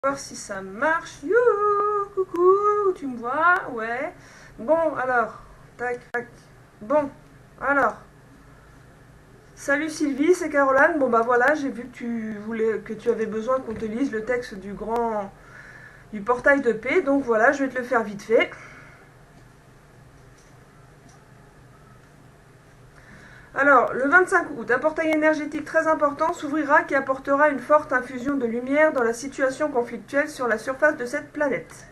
Voir si ça marche. Youhou, coucou, tu me vois? Ouais. Bon, alors, tac, tac. Bon, alors, salut Sylvie, c'est Caroline. Bon bah voilà, j'ai vu que tu avais besoin qu'on te lise le texte du portail de paix, donc voilà, je vais te le faire vite fait. Alors, le 25 août, un portail énergétique très important s'ouvrira qui apportera une forte infusion de lumière dans la situation conflictuelle sur la surface de cette planète.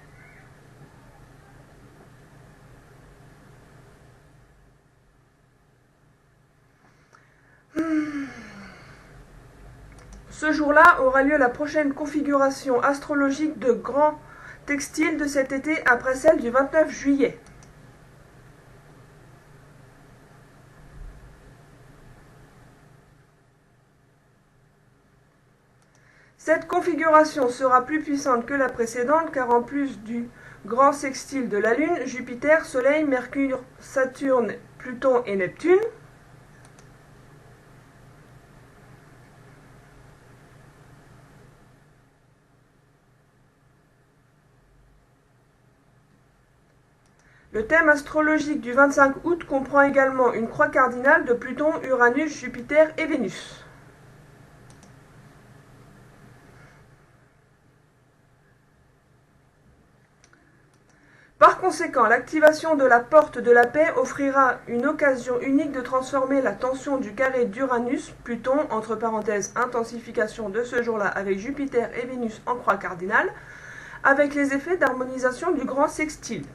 Ce jour-là aura lieu la prochaine configuration astrologique de grand textile de cet été après celle du 29 juillet. Cette configuration sera plus puissante que la précédente car en plus du grand sextile de la Lune, Jupiter, Soleil, Mercure, Saturne, Pluton et Neptune, le thème astrologique du 25 août comprend également une croix cardinale de Pluton, Uranus, Jupiter et Vénus. Par conséquent, l'activation de la porte de la paix offrira une occasion unique de transformer la tension du carré d'Uranus-Pluton, entre parenthèses intensification de ce jour-là avec Jupiter et Vénus en croix cardinale, avec les effets d'harmonisation du grand sextile.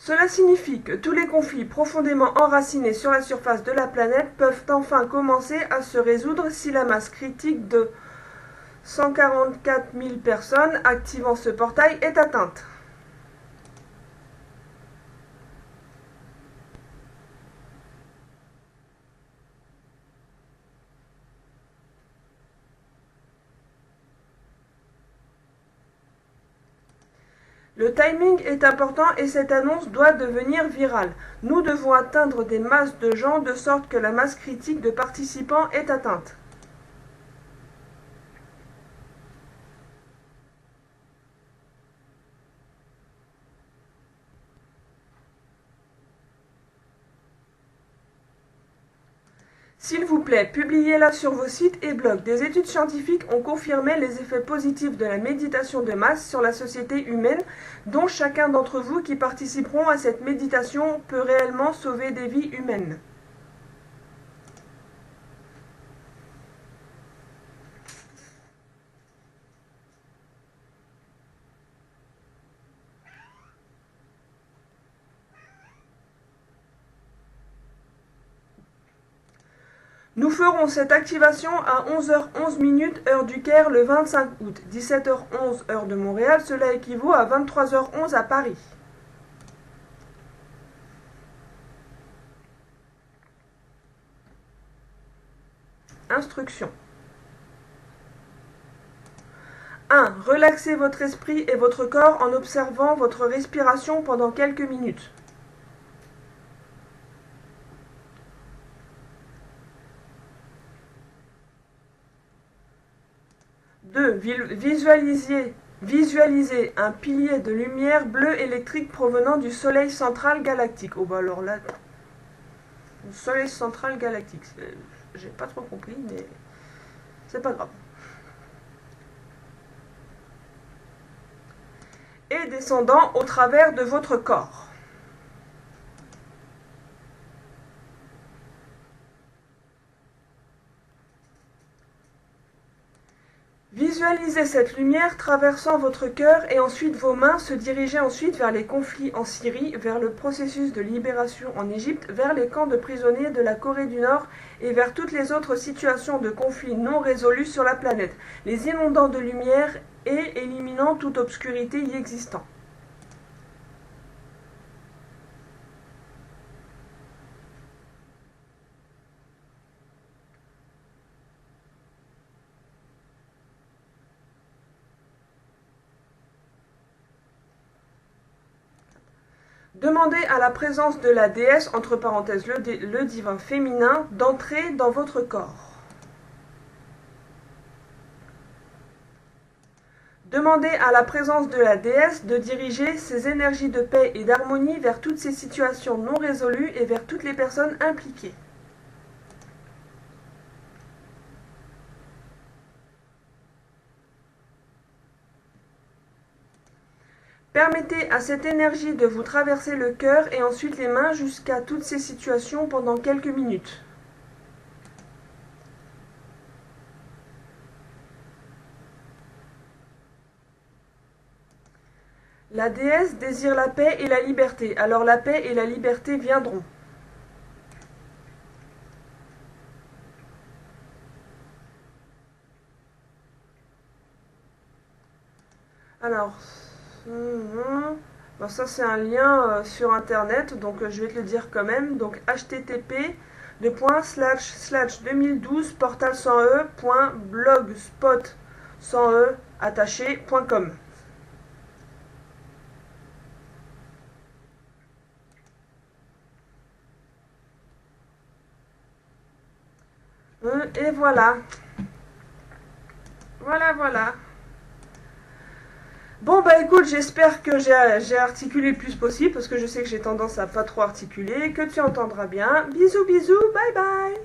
Cela signifie que tous les conflits profondément enracinés sur la surface de la planète peuvent enfin commencer à se résoudre si la masse critique de 144 000 personnes activant ce portail est atteinte. Le timing est important et cette annonce doit devenir virale. Nous devons atteindre des masses de gens de sorte que la masse critique de participants est atteinte. S'il vous plaît, publiez-la sur vos sites et blogs. Des études scientifiques ont confirmé les effets positifs de la méditation de masse sur la société humaine, dont chacun d'entre vous qui participeront à cette méditation peut réellement sauver des vies humaines. Nous ferons cette activation à 11h11 heure du Caire le 25 août, 17h11 heure de Montréal, cela équivaut à 23h11 à Paris. Instruction. 1. Relaxez votre esprit et votre corps en observant votre respiration pendant quelques minutes. 2. Visualisez un pilier de lumière bleue électrique provenant du Soleil central galactique. Oh bah alors là, le Soleil central galactique, j'ai pas trop compris, mais c'est pas grave. Et descendant au travers de votre corps. Visualisez cette lumière traversant votre cœur et ensuite vos mains se diriger ensuite vers les conflits en Syrie, vers le processus de libération en Égypte, vers les camps de prisonniers de la Corée du Nord et vers toutes les autres situations de conflits non résolus sur la planète, les inondant de lumière et éliminant toute obscurité y existant. Demandez à la présence de la déesse, entre parenthèses le divin féminin, d'entrer dans votre corps. Demandez à la présence de la déesse de diriger ses énergies de paix et d'harmonie vers toutes ces situations non résolues et vers toutes les personnes impliquées. Permettez à cette énergie de vous traverser le cœur et ensuite les mains jusqu'à toutes ces situations pendant quelques minutes. La déesse désire la paix et la liberté, alors la paix et la liberté viendront. Alors, bon, ça c'est un lien sur internet, donc je vais te le dire quand même. Donc http://2012 portal 100e.blogspot 100e attaché.com. Et voilà. Voilà. Bon bah écoute, j'espère que j'ai articulé le plus possible, parce que je sais que j'ai tendance à pas trop articuler, que tu entendras bien. Bisous, bye bye.